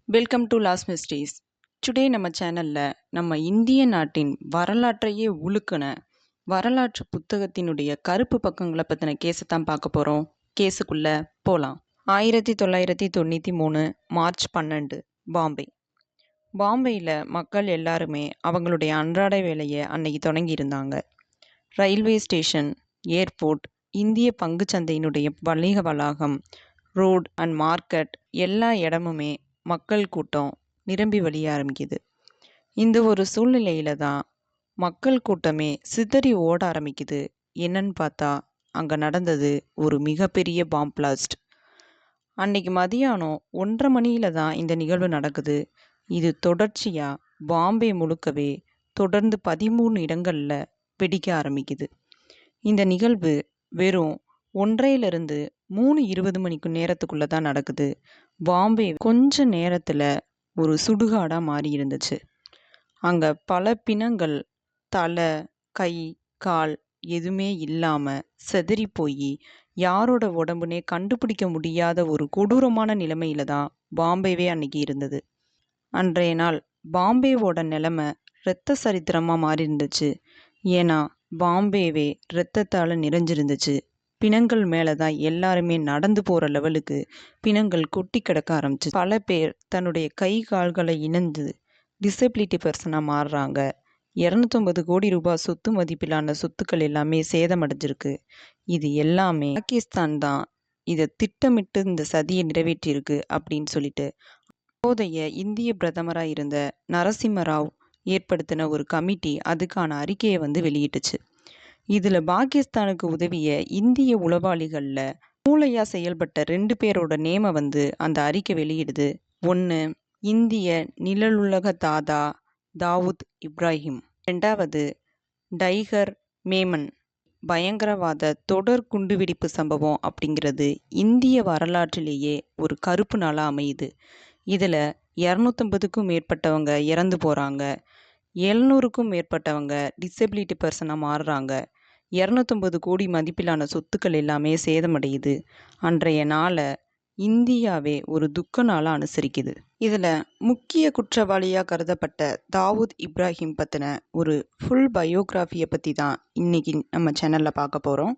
Welcome to last mysteries. Today நம்ம சேனலில் நம்ம இந்திய நாட்டின் வரலாற்றையே உழுக்கின வரலாற்று புத்தகத்தினுடைய கருப்பு பக்கங்களை பற்றின கேஸை தான் பார்க்க போகிறோம். கேஸுக்குள்ளே போகலாம். 1993 மார்ச் 12 பாம்பே. பாம்பேயில் மக்கள் எல்லாருமே அவங்களுடைய அன்றாட வேலையை அன்னைக்கு தொடங்கியிருந்தாங்க. ரயில்வே ஸ்டேஷன், ஏர்போர்ட், இந்திய பங்குச்சந்தையினுடைய வணிக வளாகம், ரோட் அண்ட் மார்க்கெட் எல்லா இடமுமே மக்கள் கூட்டம் நிரம்பி வழிய ஆரம்பிக்குது. இந்த ஒரு சூழ்நிலையில தான் மக்கள் கூட்டமே சிதறி ஓட ஆரம்பிக்குது. என்னன்னு பார்த்தா அங்கே நடந்தது ஒரு மிகப்பெரிய பாம் பிளாஸ்ட். அன்னைக்கு மதியானம் 1:30 மணியில தான் இந்த நிகழ்வு நடக்குது. இது தொடர்ச்சியாக பாம்பே முழுக்கவே தொடர்ந்து 13 இடங்களில் வெடிக்க ஆரம்பிக்குது. இந்த நிகழ்வு வெறும் 1:30லிருந்து 3:20 மணிக்கு நேரத்துக்குள்ளே தான் நடக்குது. பாம்பே கொஞ்ச நேரத்தில் ஒரு சுடுகாடாக மாறி இருந்துச்சு. அங்கே பல பிணங்கள் தலை, கை, கால் எதுவுமே இல்லாமல் செதறி போய் யாரோட உடம்புனே கண்டுபிடிக்க முடியாத ஒரு கொடூரமான நிலைமையில தான் பாம்பேவே அன்னைக்கு இருந்தது. அன்றைய நாள் பாம்பேவோட நிலைமை இரத்த சரித்திரமாக மாறி இருந்துச்சு. ஏன்னா பாம்பேவே இரத்தத்தால் நிறைஞ்சிருந்துச்சு. பிணங்கள் மேலே தான் எல்லாருமே நடந்து போகிற லெவலுக்கு பிணங்கள் கொட்டி கிடக்க ஆரம்பிச்சு. பல பேர் தன்னுடைய கை கால்களை இணைந்து டிசபிலிட்டி பர்சனாக மாறுறாங்க. 250 கோடி ரூபாய் சொத்து மதிப்பிலான சொத்துக்கள் எல்லாமே சேதமடைஞ்சிருக்கு. இது எல்லாமே பாகிஸ்தான் தான் இதை திட்டமிட்டு இந்த சதியை நிறைவேற்றியிருக்கு அப்படின்னு சொல்லிட்டு அப்போதைய இந்திய பிரதமராக இருந்த நரசிம்ம ராவ் ஏற்படுத்தின ஒரு கமிட்டி அதுக்கான அறிக்கையை வெளியிட்டுச்சு. இதில் பாகிஸ்தானுக்கு உதவிய இந்திய உளவாளிகளில் மூளையாக செயல்பட்ட 2 பேரோட நேமை அந்த அறிக்கை வெளியிடுது. ஒன்று இந்திய நிழலுலக தாதா தாவூத் இப்ராஹிம், 2வது டைகர் மேமன். பயங்கரவாத தொடர் குண்டுவெடிப்பு சம்பவம் அப்படிங்கிறது இந்திய வரலாற்றிலேயே ஒரு கருப்பு நாளாக அமையுது. இதில் 250க்கும் மேற்பட்டவங்க இறந்து போகிறாங்க. 700க்கும் மேற்பட்டவங்க டிசபிலிட்டி பர்சனாக மாறுறாங்க. 250 கோடி மதிப்பிலான சொத்துக்கள் எல்லாமே சேதமடையுது. அன்றைய நாளை இந்தியாவே ஒரு துக்க நாளாக அனுசரிக்குது. இதில் முக்கிய குற்றவாளியாக கருதப்பட்ட தாவூத் இப்ராஹிம் பற்றின ஒரு ஃபுல் பயோகிராஃபியை பற்றி தான் இன்னைக்கு நம்ம சேனலில் பார்க்க போகிறோம்.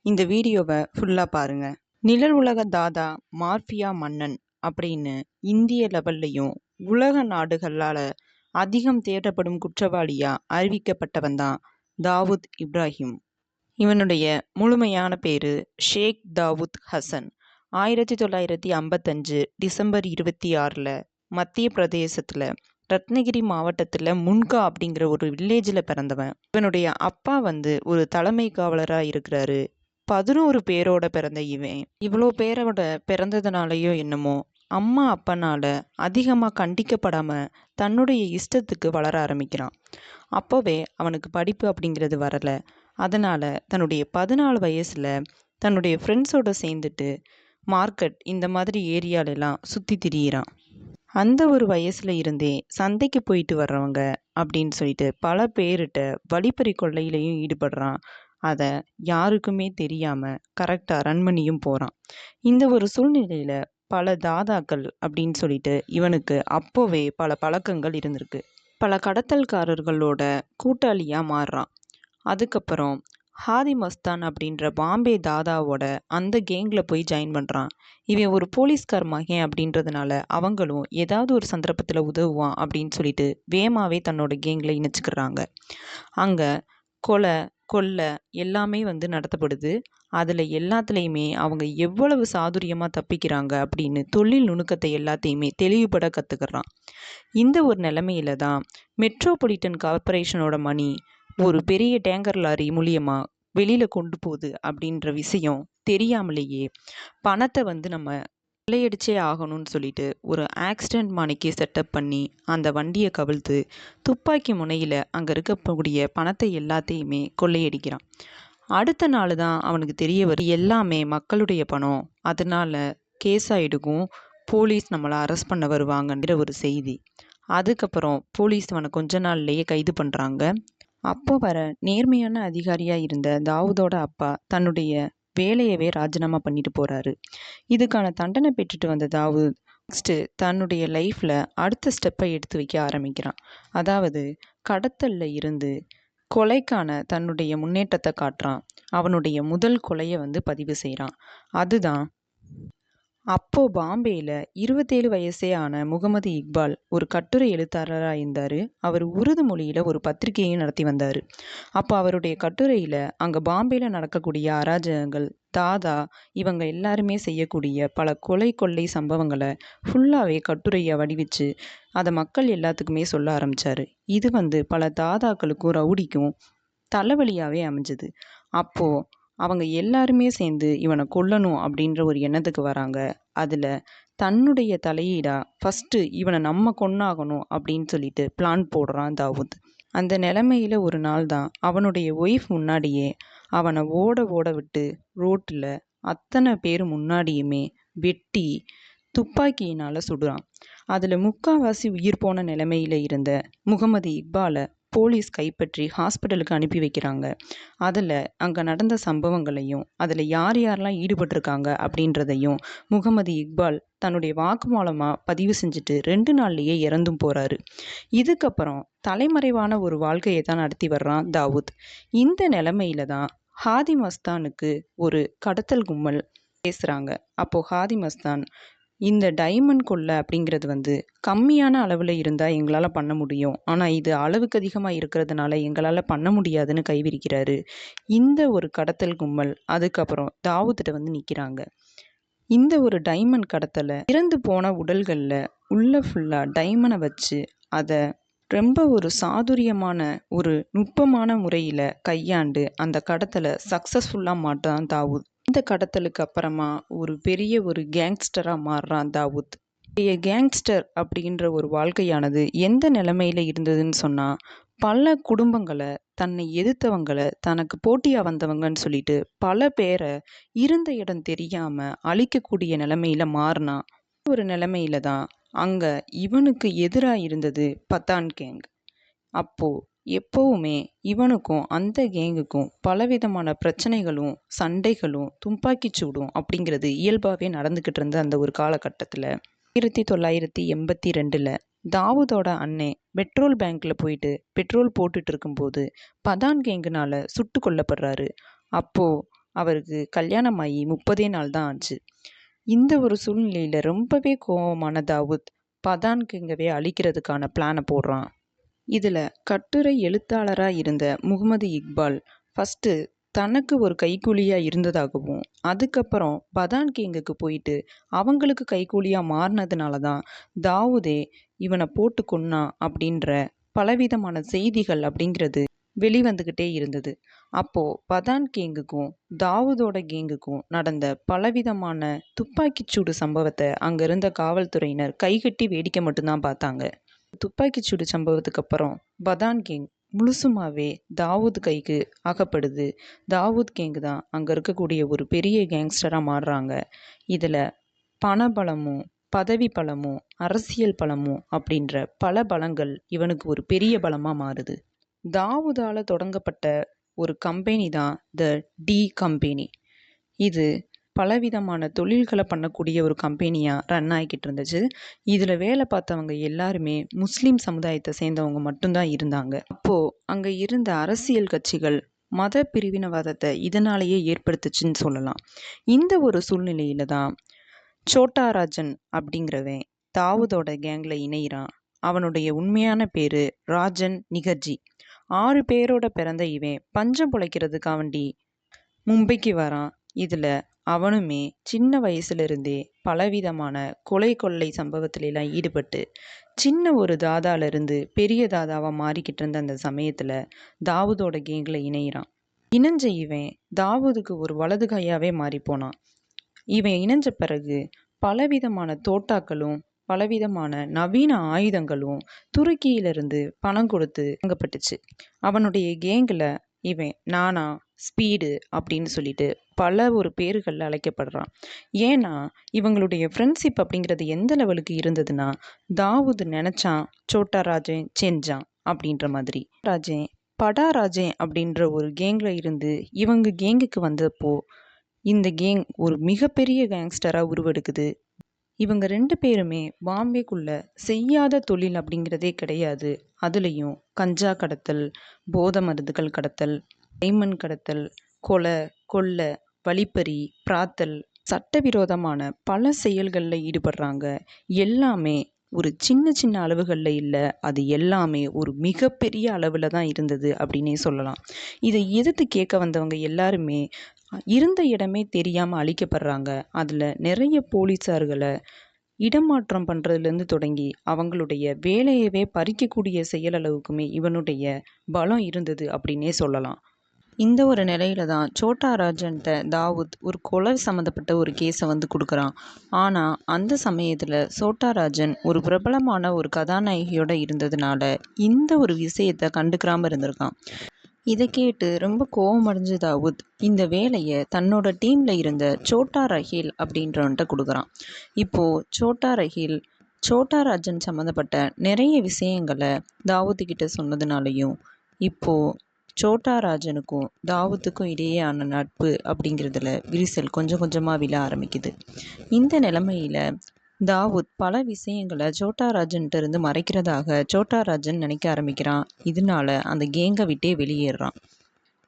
இந்த வீடியோவை ஃபுல்லாக பாருங்கள். நிழல் உலக தாதா, மாஃபியா மன்னன் அப்படின்னு இந்திய லெவல்லையும் உலக நாடுகளால் அதிகம் தேடப்படும் குற்றவாளியாக அறிவிக்கப்பட்டவன் தான் தாவூத் இப்ராஹிம். இவனுடைய முழுமையான பேர் ஷேக் தாவூத் ஹசன். 1955 டிசம்பர் 26 மத்திய பிரதேசத்தில் ரத்னகிரி மாவட்டத்தில் முன்கா அப்படிங்கிற ஒரு வில்லேஜில் பிறந்தவன். இவனுடைய அப்பா ஒரு தலைமை காவலராக இருக்கிறாரு. 11 பேரோட பிறந்த இவன் இவ்வளோ பேரோட பிறந்ததுனாலையோ என்னமோ அம்மா அப்பனால அதிகமாக கண்டிக்கப்படாமல் தன்னுடைய இஷ்டத்துக்கு வளர ஆரம்பிக்கிறான். அப்போவே அவனுக்கு படிப்பு அப்படிங்கிறது வரலை. அதனால் தன்னுடைய 14 வயசில் தன்னுடைய ஃப்ரெண்ட்ஸோடு சேர்ந்துட்டு மார்க்கெட் இந்த மாதிரி ஏரியாலெல்லாம் சுற்றி திரியிறான். அந்த ஒரு வயசில் இருந்தே சந்தைக்கு போயிட்டு வர்றவங்க அப்படின்னு சொல்லிட்டு பல பேர்கிட்ட வழிப்பறி கொள்ளையிலையும் ஈடுபடுறான். அதை யாருக்குமே தெரியாமல் கரெக்டாக ரன் பண்ணியும் போகிறான். இந்த ஒரு சூழ்நிலையில் பல தாதாக்கள் அப்படின்னு சொல்லிட்டு இவனுக்கு அப்போவே பல பழக்கங்கள் இருந்திருக்கு. பல கடத்தல்காரர்களோட கூட்டாளியாக மாறுறான். அதுக்கப்புறம் ஹாதி மஸ்தான் அப்படின்ற பாம்பே தாதாவோட அந்த கேங்கில் போய் ஜாயின் பண்ணுறான். இவன் ஒரு போலீஸ்கார் மகன் அப்படின்றதுனால அவங்களும் ஏதாவது ஒரு சந்தர்ப்பத்தில் உதவுவான் அப்படின்னு சொல்லிட்டு வேகமாகவே தன்னோட கேங்கில் இணைச்சிக்கிறாங்க. அங்கே கொலை எல்லாமே நடத்தப்படுது. அதில் எல்லாத்துலேயுமே அவங்க எவ்வளவு சாதுரியமாக தப்பிக்கிறாங்க அப்படின்னு தொழில் நுணுக்கத்தை எல்லாத்தையுமே தெளிவுபட கற்றுக்கிறான். இந்த ஒரு நிலைமையில தான் மெட்ரோபாலிட்டன் கார்பரேஷனோட மணி ஒரு பெரிய டேங்கர் லாரி மூலியமாக வெளியில் கொண்டு போகுது அப்படின்ற விஷயம் தெரியாமலேயே பணத்தை நம்ம கொள்ளையடிச்சே ஆகணும்னு சொல்லிட்டு ஒரு ஆக்சிடெண்ட் மாணிக்கு செட்டப் பண்ணி அந்த வண்டியை கவிழ்த்து துப்பாக்கி முனையில் அங்கே இருக்கக்கூடிய பணத்தை எல்லாத்தையுமே கொள்ளையடிக்கிறான். அடுத்த நாள் தான் அவனுக்கு தெரிய வரும் எல்லாமே மக்களுடைய பணம், அதனால கேஸ் ஆகிடுக்கும், போலீஸ் நம்மளை அரெஸ்ட் பண்ண வருவாங்கன்ற ஒரு செய்தி. அதுக்கப்புறம் போலீஸ் அவனை கொஞ்ச நாள்லேயே கைது பண்ணுறாங்க. அப்போ வர நேர்மையான அதிகாரியாக இருந்த தாவூதோட அப்பா தன்னுடைய வேலையவே ராஜினாமா பண்ணிட்டு போகிறாரு. இதுக்கான தண்டனை பெற்றுட்டு வந்த தாவூத் நெக்ஸ்ட்டு தன்னுடைய லைஃப்பில் அடுத்த ஸ்டெப்பை எடுத்து வைக்க ஆரம்பிக்கிறான். அதாவது கடத்தலில் இருந்து கொலைக்கான தன்னுடைய முன்னேற்றத்தை காட்டுறான். அவனுடைய முதல் கொலையை பதிவு செய்கிறான். அதுதான் அப்போ பாம்பேயில் 27 வயசே ஆன முகமது இக்பால் ஒரு கட்டுரை எழுத்தாளராக இருந்தார். அவர் உருது மொழியில் ஒரு பத்திரிகையும் நடத்தி வந்தார். அப்போ அவருடைய கட்டுரையில் அங்கே பாம்பேயில் நடக்கக்கூடிய அராஜகங்கள், தாதா இவங்க எல்லாருமே செய்யக்கூடிய பல கொலை கொள்ளை சம்பவங்களை ஃபுல்லாகவே கட்டுரையை வடிவிச்சு அதை மக்கள் எல்லாத்துக்குமே சொல்ல ஆரம்பித்தார். இது பல தாதாக்களுக்கும் ரவுடிக்கும் தலைவலியாகவே அமைஞ்சது. அப்போது அவங்க எல்லாருமே சேர்ந்து இவனை கொல்லணும் அப்படின்ற ஒரு எண்ணத்துக்கு வராங்க. அதில் தன்னுடைய தலையீடாக ஃபஸ்ட்டு இவனை நம்ம கொன்னாகணும் அப்படின்னு சொல்லிட்டு பிளான் போடுறான் தாவூத். அந்த நிலைமையில் ஒரு நாள் தான் அவனுடைய ஒய்ஃப் முன்னாடியே அவனை ஓட ஓட விட்டு ரோட்டில் அத்தனை பேர் முன்னாடியுமே வெட்டி துப்பாக்கியினால் சுடுறான். அதில் முக்கால்வாசி உயிர் போன நிலைமையில் இருந்த முகமது இக்பாலை போலீஸ் கைப்பற்றி ஹாஸ்பிட்டலுக்கு அனுப்பி வைக்கிறாங்க. அதில் அங்கே நடந்த சம்பவங்களையும் அதில் யார் யாரெல்லாம் ஈடுபட்டிருக்காங்க அப்படின்றதையும் முகமது இக்பால் தன்னுடைய வாக்குமூலமாக பதிவு செஞ்சுட்டு 2 நாள்லேயே இறந்தும் போகிறாரு. இதுக்கப்புறம் தலைமறைவான ஒரு வாழ்க்கையை தான் நடத்தி வர்றான் தாவூத். இந்த நிலைமையில தான் ஹாதி மஸ்தானுக்கு ஒரு கடத்தல் கும்பல் பேசுகிறாங்க. அப்போது ஹாதி மஸ்தான் இந்த டைமண்ட் கொள்ளை அப்படிங்கிறது கம்மியான அளவில் இருந்தால் எங்களால் பண்ண முடியும், ஆனால் இது அளவுக்கு அதிகமாக இருக்கிறதுனால எங்களால் பண்ண முடியாதுன்னு கைவிரிக்கிறாரு. இந்த ஒரு கடத்தல் கும்பல் அதுக்கப்புறம் தாவூத்திட்ட நிற்கிறாங்க. இந்த ஒரு டைமண்ட் கடத்தலை இறந்து போன உடல்களில் உள்ள ஃபுல்லாக டைமண்டை வச்சு அதை ரொம்ப ஒரு சாதுரியமான ஒரு நுட்பமான முறையில் கையாண்டு அந்த கடத்தலை சக்ஸஸ்ஃபுல்லாக மாட்டான் தாவூத். இந்த கடத்தலுக்கு அப்புறமா ஒரு பெரிய ஒரு கேங்ஸ்டராக மாறுறான் தாவூத். கேங்ஸ்டர் அப்படின்ற ஒரு வாழ்க்கையானது எந்த நிலைமையில் இருந்ததுன்னு சொன்னால், பல குடும்பங்களை, தன்னை எதிர்த்தவங்களை, தனக்கு போட்டியாக வந்தவங்கன்னு சொல்லிட்டு பல பேரை இருந்த இடம் தெரியாமல் அழிக்கக்கூடிய நிலைமையில் மாறினான். ஒரு நிலைமையில தான் அங்கே இவனுக்கு எதிராக இருந்தது பத்தான் கேங். அப்போது எப்போவுமே இவனுக்கும் அந்த கேங்குக்கும் பலவிதமான பிரச்சனைகளும் சண்டைகளும் துப்பாக்கிச்சூடும் அப்படிங்கிறது இயல்பாகவே நடந்துக்கிட்டு இருந்த அந்த ஒரு காலகட்டத்தில் 1982 தாவூதோட அண்ணன் பெட்ரோல் பேங்க்கில் போயிட்டு பெட்ரோல் போட்டுட்டு இருக்கும்போது பதான் கேங்குனால் சுட்டு கொல்லப்படுறாரு. அப்போது அவருக்கு கல்யாணமாகி 30 நாள் தான் ஆச்சு. இந்த ஒரு சூழ்நிலையில் ரொம்பவே கோபமான தாவூத் பதான் கேங்கவே அழிக்கிறதுக்கான பிளானை போடுறான். இதில் கட்டுரை எழுத்தாளராக இருந்த முகமது இக்பால் ஃபஸ்ட்டு தனக்கு ஒரு கைக்கூலியாக இருந்ததாகவும், அதுக்கப்புறம் பதான் கேங்குக்கு போயிட்டு அவங்களுக்கு கைக்கூலியாக மாறினதுனால தான் தாவூதே இவனை போட்டு கொன்னா அப்படின்ற பலவிதமான செய்திகள் அப்படிங்கிறது வெளிவந்துக்கிட்டே இருந்தது. அப்போது பதான் கேங்குக்கும் தாவூதோட கேங்குக்கும் நடந்த பலவிதமான துப்பாக்கிச்சூடு சம்பவத்தை அங்கே இருந்த காவல்துறையினர் கைகட்டி வேடிக்கை மட்டும்தான் பார்த்தாங்க. துப்பாக்கிச்சூடு சம்பவத்துக்கு அப்புறம் பதான் கேங் முழுசுமாவே தாவூத் கைக்கு அகப்படுது. தாவூத் கேங்கு தான் அங்கே இருக்கக்கூடிய ஒரு பெரிய கேங்ஸ்டராக மாறுறாங்க. இதில் பணபலமும் பதவி பலமும் அரசியல் பலமும் அப்படின்ற பல பலங்கள் இவனுக்கு ஒரு பெரிய பலமாக மாறுது. தாவூதால் தொடங்கப்பட்ட ஒரு கம்பெனி தான் த டி கம்பெனி. இது பலவிதமான தொழில்களை பண்ணக்கூடிய ஒரு கம்பெனியாக ரன் ஆகிக்கிட்டு இருந்துச்சு. இதில் வேலை பார்த்தவங்க எல்லாருமே முஸ்லீம் சமுதாயத்தை சேர்ந்தவங்க மட்டும்தான் இருந்தாங்க. அப்போது அங்கே இருந்த அரசியல் கட்சிகள் மத பிரிவினவாதத்தை இதனாலேயே ஏற்படுத்துச்சுன்னு சொல்லலாம். இந்த ஒரு சூழ்நிலையில தான் சோட்டா ராஜன் அப்படிங்கிறவன் தாவூதோட கேங்கில் இணைகிறான். அவனுடைய உண்மையான பேர் ராஜன் நிகர்ஜி. 6 பேரோட பிறந்த இவன் பஞ்சம் பிழைக்கிறதுக்காண்டி மும்பைக்கு வரான். இதில் அவனுமே சின்ன வயசுலேருந்தே பலவிதமான கொலை கொள்ளை சம்பவத்திலெல்லாம் ஈடுபட்டு சின்ன ஒரு தாதாவிலிருந்து பெரிய தாதாவாக மாறிக்கிட்டு இருந்த அந்த சமயத்தில் தாவூதோட கேங்கில் இணைகிறான். இணைஞ்ச இவன் தாவூதுக்கு ஒரு வலது கையாகவே மாறிப்போனான். இவன் இணைஞ்ச பிறகு பலவிதமான தோட்டாக்களும் பலவிதமான நவீன ஆயுதங்களும் துருக்கியிலிருந்து பணம் கொடுத்து வாங்கப்பட்டுச்சு. அவனுடைய கேங்கில் இவன் நானா ஸ்பீடு அப்படின்னு சொல்லிட்டு பல ஒரு பேர்களில் அழைக்கப்படுறான். ஏன்னா இவங்களுடைய ஃப்ரெண்ட்ஷிப் அப்படிங்கிறது எந்த லெவலுக்கு இருந்ததுன்னா, தாவூத் நினச்சான் சோட்டா ராஜன் செஞ்சான் அப்படின்ற மாதிரி. ராஜன் படா ராஜன் அப்படின்ற ஒரு கேங்கில் இருந்து இவங்க கேங்குக்கு வந்தப்போ இந்த கேங் ஒரு மிகப்பெரிய கேங்ஸ்டராக உருவெடுக்குது. இவங்க 2 பேருமே பாம்பேக்குள்ள செய்யாத தொழில் அப்படிங்கிறதே கிடையாது. அதுலேயும் கஞ்சா கடத்தல், போதை மருந்துகள் கடத்தல், டைமண்ட் கடத்தல், கொலை, கொள்ளை, வழிப்பறி, பிராத்தல், சட்டவிரோதமான பல செயல்களில் ஈடுபடுறாங்க. எல்லாமே ஒரு சின்ன சின்ன அளவுகளில் இல்லை, அது எல்லாமே ஒரு மிகப்பெரிய அளவில் தான் இருந்தது அப்படின்னே சொல்லலாம். இதை எதிர்த்து கேட்க வந்தவங்க எல்லாருமே இருந்த இடமே தெரியாமல் அழிக்கப்படுறாங்க. அதில் நிறைய போலீஸார்களை இடமாற்றம் பண்ணுறதுலேருந்து தொடங்கி அவங்களுடைய வேலையவே பறிக்கக்கூடிய செயல் அளவுக்குமே இவனுடைய பலம் இருந்தது அப்படின்னே சொல்லலாம். இந்த ஒரு நிலையில தான் சோட்டா ராஜன்ட்ட தாவூத் ஒரு கொலை சம்மந்தப்பட்ட ஒரு கேஸை வந்து கொடுக்குறான். ஆனால் அந்த சமயத்தில் சோட்டா ராஜன் ஒரு பிரபலமான ஒரு கதாநாயகியோட இருந்ததுனால இந்த ஒரு விஷயத்தை கண்டுக்கிறாமல் இருந்திருக்கான். இதை கேட்டு ரொம்ப கோபமடைஞ்ச தாவூத் இந்த வேலையை தன்னோட டீமில் இருந்த சோட்டா ரஹீல் அப்படின்றவன்ட்ட கொடுக்குறான். இப்போது சோட்டா ரஹீல் சோட்டா ராஜன் சம்மந்தப்பட்ட நிறைய விஷயங்களை தாவூத்துக்கிட்ட சொன்னதுனாலையும் இப்போது சோட்டா ராஜனுக்கும் தாவூத்துக்கும் இடையேயான நட்பு அப்படிங்கிறதுல விரிசல் கொஞ்சம் கொஞ்சமாக விழ ஆரம்பிக்குது. இந்த நிலைமையில் தாவூத் பல விஷயங்களை சோட்டா ராஜன்கிட்ட இருந்து மறைக்கிறதாக சோட்டா ராஜன் நினைக்க ஆரம்பிக்கிறான். இதனால அந்த கேங்கை விட்டே வெளியேறான்.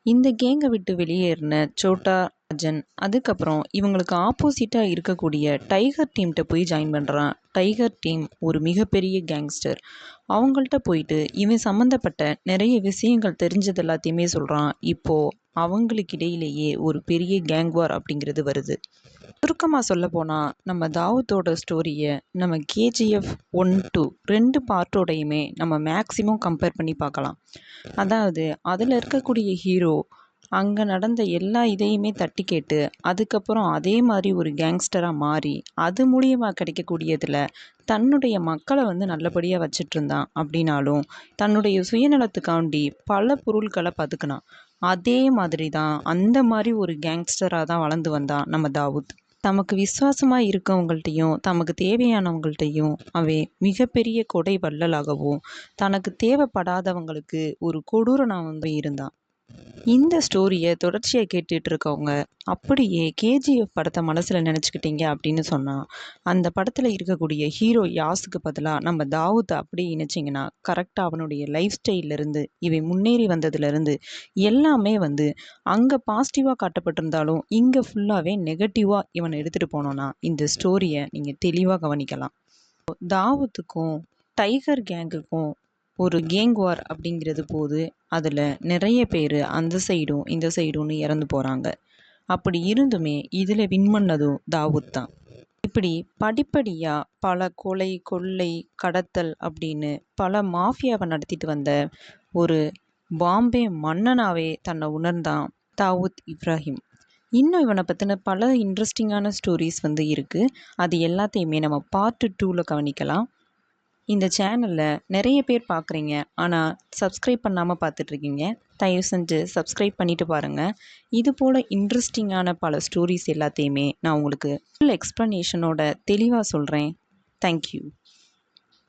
இந்த கேங்கை விட்டு வெளியேறின சோட்டா ராஜன் அதுக்கப்புறம் இவங்களுக்கு ஆப்போசிட்டாக இருக்கக்கூடிய டைகர் டீம்கிட்ட போய் ஜாயின் பண்ணுறான். டைகர் டீம் ஒரு மிகப்பெரிய கேங்ஸ்டர். அவங்கள்ட்ட போயிட்டு இவன் சம்மந்தப்பட்ட நிறைய விஷயங்கள் தெரிஞ்சது எல்லாத்தையுமே சொல்கிறான். இப்போது அவங்களுக்கு இடையிலேயே ஒரு பெரிய கேங் வார் அப்படிங்கிறது வருது. சுருக்கமாக சொல்ல போனால் நம்ம தாவூத்தோட ஸ்டோரியை நம்ம கேஜிஎஃப் 1-2 2 பார்ட்டோடையுமே நம்ம மேக்ஸிமம் கம்பேர் பண்ணி பார்க்கலாம். அதாவது அதில் இருக்கக்கூடிய ஹீரோ அங்கே நடந்த எல்லா இதையுமே தட்டி கேட்டு அதுக்கப்புறம் அதே மாதிரி ஒரு கேங்ஸ்டராக மாறி அது மூலியமாக கிடைக்கக்கூடியதில் தன்னுடைய மக்களை வந்து நல்லபடியாக வச்சிட்டு இருந்தான். அப்படின்னாலும் தன்னுடைய சுயநலத்துக்காண்டி பல பொருட்களை பதுக்கினான். அதே மாதிரி தான் அந்த மாதிரி ஒரு கேங்ஸ்டராக தான் வளர்ந்து வந்தான் நம்ம தாவூத். தமக்கு விசுவாசமாக இருக்கவங்கள்ட்டையும் தமக்கு தேவையானவங்கள்ட்டையும் அவன் மிகப்பெரிய கொடை வள்ளலாகவும் தனக்கு தேவைப்படாதவங்களுக்கு ஒரு கொடூரனாகவும் இருந்தான். இந்த ஸ்டோரியை தொடர்ச்சியாக கேட்டுட்டு இருக்கவங்க அப்படியே கேஜிஎஃப் படத்தை மனசில் நினச்சிக்கிட்டீங்க அப்படின்னு சொன்னால் அந்த படத்தில் இருக்கக்கூடிய ஹீரோ யாஸுக்கு பதிலாக நம்ம தாவூத்தை அப்படியே இணைச்சிங்கன்னா கரெக்டாக அவனுடைய லைஃப் ஸ்டைல்லேருந்து இவன் முன்னேறி வந்ததுலேருந்து எல்லாமே வந்து அங்கே பாசிட்டிவாக காட்டப்பட்டிருந்தாலும் இங்கே ஃபுல்லாகவே நெகட்டிவாக இவனை எடுத்துகிட்டு போனோன்னா இந்த ஸ்டோரியை நீங்கள் தெளிவாக கவனிக்கலாம். தாவூத்துக்கும் டைகர் கேங்குக்கும் ஒரு கேங் வார் அப்படிங்கிறது போது அதில் நிறைய பேர் அந்த சைடும் இந்த சைடும்னு இறந்து போகிறாங்க. அப்படி இருந்துமே இதில் வின் பண்ணதும் தாவூத் தான். இப்படி படிப்படியாக பல கொலை, கொள்ளை, கடத்தல் அப்படின்னு பல மாஃபியாவை நடத்திட்டு வந்த ஒரு பாம்பே மன்னனாவே தன்னை உணர்ந்தான் தாவூத் இப்ராஹிம். இன்னும் இவனை பற்றின பல இன்ட்ரெஸ்டிங்கான ஸ்டோரிஸ் வந்து இருக்குது. அது எல்லாத்தையுமே நம்ம பார்ட் 2ல் கவனிக்கலாம். இந்த சேனலில் நிறைய பேர் பார்க்குறீங்க, ஆனால் சப்ஸ்கிரைப் பண்ணாமல் பார்த்துட்ருக்கீங்க. தயவு செஞ்சு சப்ஸ்கிரைப் பண்ணிவிட்டு பாருங்கள். இது போல் இன்ட்ரெஸ்டிங்கான பல ஸ்டோரிஸ் எல்லாத்தையுமே நான் உங்களுக்கு ஃபுல் எக்ஸ்ப்ளனேஷனோட தெளிவாக சொல்கிறேன். தேங்க்யூ.